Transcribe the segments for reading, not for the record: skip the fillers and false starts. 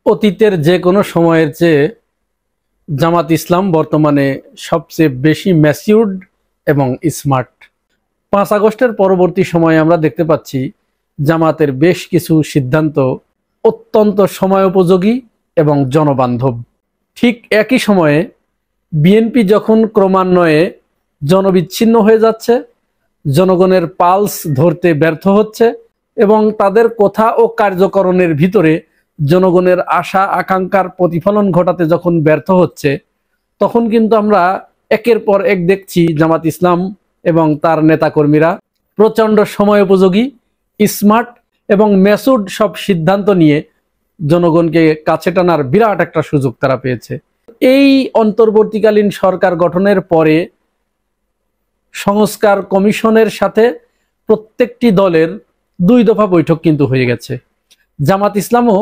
অতীতের যে কোনো সময়ের চেয়ে জামাত ইসলাম বর্তমানে সবচেয়ে বেশি ম্যাচিউরড এবং স্মার্ট। 5 আগস্টের পরবর্তী সময়ে আমরা দেখতে পাচ্ছি জামাতের বেশ কিছু সিদ্ধান্ত অত্যন্ত সময়োপযোগী এবং জনবান্ধব। ঠিক একই সময়ে বিএনপি যখন ক্রমান্বয়ে জনবিচ্ছিন্ন হয়ে যাচ্ছে, জনগণের পালস ধরতে ব্যর্থ হচ্ছে এবং তাদের কথা ও কার্যকরণের ভিতরে জনগণের আশা আকাঙ্ক্ষার প্রতিফলন ঘটাতে যখন ব্যর্থ হচ্ছে, তখন কিন্তু আমরা একের পর এক দেখছি জামাত ইসলাম এবং তার নেতাকর্মীরা প্রচণ্ড সময়োপযোগী, স্মার্ট এবং ম্যাচুরড সব সিদ্ধান্ত নিয়ে জনগণকে কাছে টানার বিরাট একটা সুযোগ তারা পেয়েছে। এই অন্তর্বর্তীকালীন সরকার গঠনের পরে সংস্কার কমিশনের সাথে প্রত্যেকটি দলের 2 দফা বৈঠক কিন্তু হয়ে গেছে। জামাত ইসলামও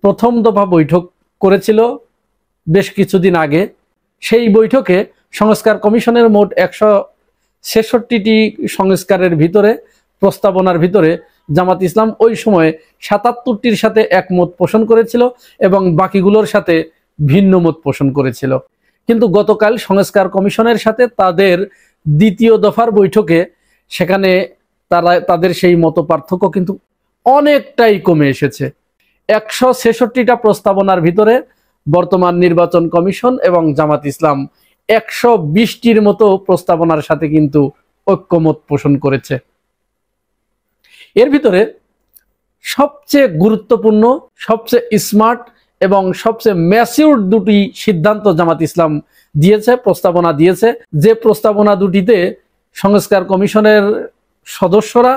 প্রথম দফা বৈঠক করেছিল বেশ কিছুদিন আগে। সেই বৈঠকে সংস্কার কমিশনের মোট 166টি সংস্কারের ভিতরে প্রস্তাবনার ভিতরে জামাত ইসলাম ওই সময়ে 77টির সাথে একমত পোষণ করেছিল এবং বাকিগুলোর সাথে ভিন্ন মত পোষণ করেছিল। কিন্তু গতকাল সংস্কার কমিশনের সাথে তাদের দ্বিতীয় দফার বৈঠকে সেখানে তাদের সেই মত পার্থক্য কিন্তু অনেকটাই কমে এসেছে। 166টা প্রস্তাবনার ভিতরে বর্তমান নির্বাচন কমিশন এবং জামাত ইসলাম 120টির মতো প্রস্তাবনার সাথে কিন্তু ঐক্যমত পোষণ করেছে। এর ভিতরে সবচেয়ে গুরুত্বপূর্ণ, সবচেয়ে স্মার্ট এবং সবচেয়ে ম্যাচিউরড 2টি সিদ্ধান্ত জামাত ইসলাম দিয়েছে, প্রস্তাবনা দিয়েছে। যে প্রস্তাবনা দুটিতে সংস্কার কমিশনের সদস্যরা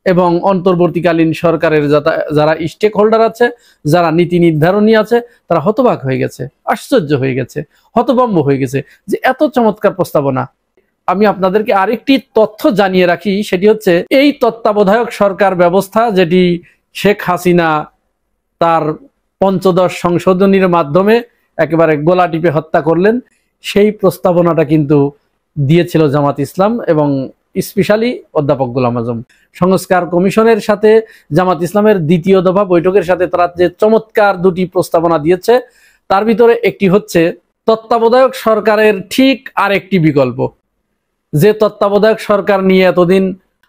এবং অন্তর্বর্তীকালীন সরকারের যারা স্টেক হোল্ডার আছে, যারা নীতি নির্ধারণী আছে, তারা হতবাক হয়ে গেছে, আশ্চর্য হয়ে গেছে, হতভম্ব হয়ে গেছে যে এত চমৎকার প্রস্তাবনা। আমি আপনাদেরকে আরেকটি তথ্য জানিয়ে রাখি, সেটি হচ্ছে এই তত্ত্বাবধায়ক সরকার ব্যবস্থা যেটি শেখ হাসিনা তার ৫৫ সংশোধনীর মাধ্যমে একেবারে গোলা টিপে হত্যা করলেন, সেই প্রস্তাবনাটা কিন্তু দিয়েছিল জামাত ইসলাম এবং স্পেশালি অধ্যাপক গোলাম আজম। সংস্কার কমিশনের সাথে জামাত ইসলামের দ্বিতীয় দফা বৈঠকের সাথে তারা যে চমৎকার 2টি প্রস্তাবনা দিয়েছে, তার ভিতরে একটি হচ্ছে তত্ত্বাবধায়ক সরকারের ঠিক আরেকটি বিকল্প। যে তত্ত্বাবধায়ক সরকার নিয়ে এতদিন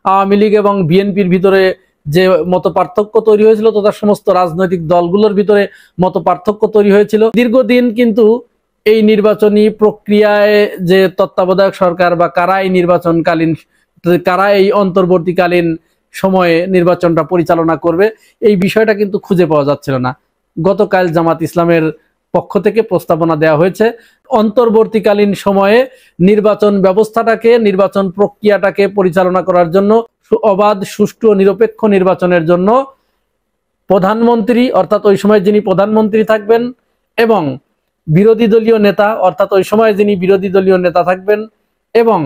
আওয়ামী লীগ এবং বিএনপির ভিতরে যে মত পার্থক্য তৈরি হয়েছিল তথা সমস্ত রাজনৈতিক দলগুলোর ভিতরে মত পার্থক্য তৈরি হয়েছিল, দীর্ঘদিন কিন্তু এই নির্বাচনী প্রক্রিয়ায় যে তত্ত্বাবধায়ক সরকার বা কারা এই অন্তর্বর্তীকালীন সময়ে নির্বাচনটা পরিচালনা করবে, এই বিষয়টা কিন্তু খুঁজে পাওয়া যাচ্ছিল না। গতকাল জামাত ইসলামের পক্ষ থেকে প্রস্তাবনা দেওয়া হয়েছে অন্তর্বর্তীকালীন সময়ে নির্বাচন ব্যবস্থাটাকে, নির্বাচন প্রক্রিয়াটাকে পরিচালনা করার জন্য, অবাধ, সুষ্ঠু ও নিরপেক্ষ নির্বাচনের জন্য প্রধানমন্ত্রী অর্থাৎ ওই সময় যিনি প্রধানমন্ত্রী থাকবেন এবং বিরোধী দলীয় নেতা অর্থাৎ ওই সময় যিনি বিরোধী দলীয় নেতা থাকবেন এবং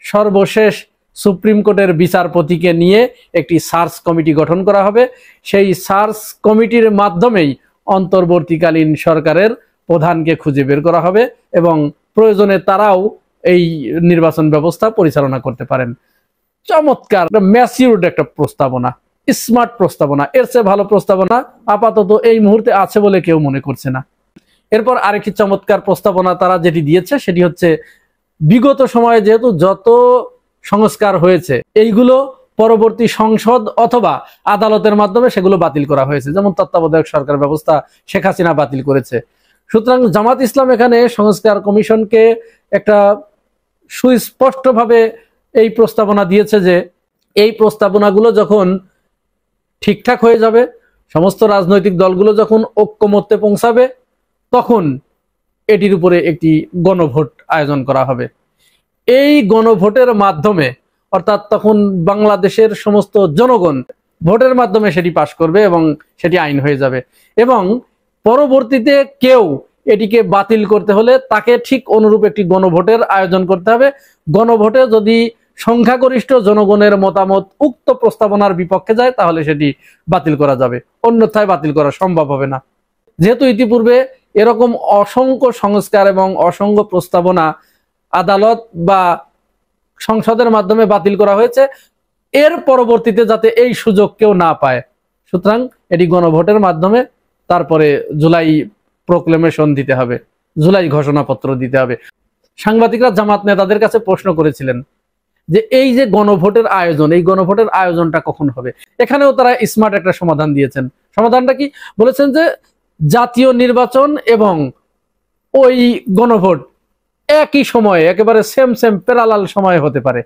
সর্বশেষ সুপ্রিম কোর্টের বিচারপতিকে নিয়ে একটি সার্চ কমিটি গঠন করা হবে। সেই সার্চ কমিটির মাধ্যমেই অন্তর্বর্তীকালীন সরকারের প্রধানকে খুঁজে বের করা হবে এবং প্রয়োজনে তারাও এই নির্বাচন ব্যবস্থা পরিচালনা করতে পারেন। চমৎকার, ম্যাচিউরড একটা প্রস্তাবনা, স্মার্ট প্রস্তাবনা। এর চেয়ে ভালো প্রস্তাবনা আপাতত এই মুহূর্তে আছে বলে কেউ মনে করছে না। এরপর আরেকটি চমৎকার প্রস্তাবনা তারা যেটি দিয়েছে সেটি হচ্ছে বিগত সময়ে যেহেতু যত সংস্কার হয়েছে এইগুলো পরবর্তী সংসদ অথবা আদালতের মাধ্যমে সেগুলো বাতিল করা হয়েছে, যেমন তত্ত্বাবধায়ক সরকার ব্যবস্থা শেখ হাসিনা বাতিল করেছে। সুতরাং জামাত ইসলাম এখানে সংস্কার কমিশনকে একটা সুস্পষ্টভাবে এই প্রস্তাবনা দিয়েছে যে এই প্রস্তাবনাগুলো যখন ঠিকঠাক হয়ে যাবে, সমস্ত রাজনৈতিক দলগুলো যখন ঐক্যমত্যে পৌঁছাবে, তখন এটির উপরে একটি গণভোট আয়োজন করা হবে। এই গণভোটের মাধ্যমে অর্থাৎ তখন বাংলাদেশের সমস্ত জনগণ ভোটের মাধ্যমে সেটি পাশ করবে এবং সেটি আইন হয়ে যাবে এবং পরবর্তীতে কেউ এটিকে বাতিল করতে হলে তাকে ঠিক অনুরূপ একটি গণভোটের আয়োজন করতে হবে। গণভোটে যদি সংখ্যাগরিষ্ঠ জনগণের মতামত উক্ত প্রস্তাবনার বিপক্ষে যায় তাহলে সেটি বাতিল করা যাবে, অন্যথায় বাতিল করা সম্ভব হবে না। যেহেতু ইতিপূর্বে এরকম অসংখ্য সংস্কার এবং অসংখ্য প্রস্তাবনা আদালত বা সংসদের মাধ্যমে বাতিল করা হয়েছে, এর পরবর্তীতে যাতে এই সুযোগ কেউ না পায়, সুতরাং এটি গণভোটের মাধ্যমে তারপরে জুলাই প্রোক্লেমেশন দিতে হবে, জুলাই ঘোষণাপত্র দিতে হবে। সাংবাদিকরা জামাত নেতাদের কাছে প্রশ্ন করেছিলেন যে এই যে গণভোটের আয়োজন, এই গণভোটের আয়োজনটা কখন হবে। এখানেও তারা স্মার্ট একটা সমাধান দিয়েছেন। সমাধানটা কি? বলেছেন যে জাতীয় নির্বাচন এবং ওই গণভোট একই সময়ে, একেবারে সেম সেম প্যারালাল সময়ে হতে পারে।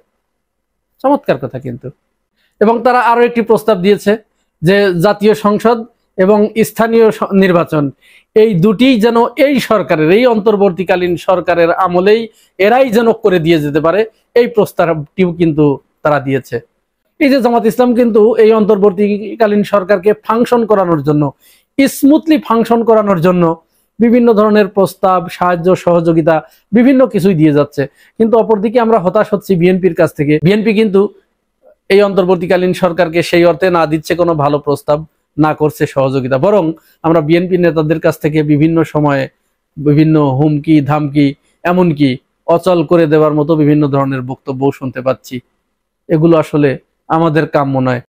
চমৎকার কথা কিন্তু। এবং তারা আরো একটি প্রস্তাব দিয়েছে যে জাতীয় সংসদ এবং স্থানীয় নির্বাচন এই দুটি যেন এই সরকারের, এই অন্তর্বর্তীকালীন সরকারের আমলেই এরাই যেন করে দিয়ে যেতে পারে, এই প্রস্তাবটিও কিন্তু তারা দিয়েছে। এই যে জামাত ইসলাম কিন্তু এই অন্তর্বর্তীকালীন সরকারকে ফাংশন করানোর জন্য, স্মুথলি ফাংশন করানোর জন্য বিভিন্ন ধরনের প্রস্তাব, সাহায্য, সহযোগিতা বিভিন্ন কিছুই দিয়ে যাচ্ছে। কিন্তু অপরদিকে আমরা হতাশ হচ্ছি বিএনপির কাছ থেকে। বিএনপি কিন্তু এই অন্তর্বর্তীকালীন সরকারকে সেই অর্থে না দিচ্ছে কোনো ভালো প্রস্তাব, না করছে সহযোগিতা, বরং আমরা বিএনপি নেতাদের কাছ থেকে বিভিন্ন সময়ে বিভিন্ন হুমকি ধামকি, এমনকি অচল করে দেওয়ার মতো বিভিন্ন ধরনের বক্তব্য শুনতে পাচ্ছি। এগুলো আসলে আমাদের কাম্য নয়।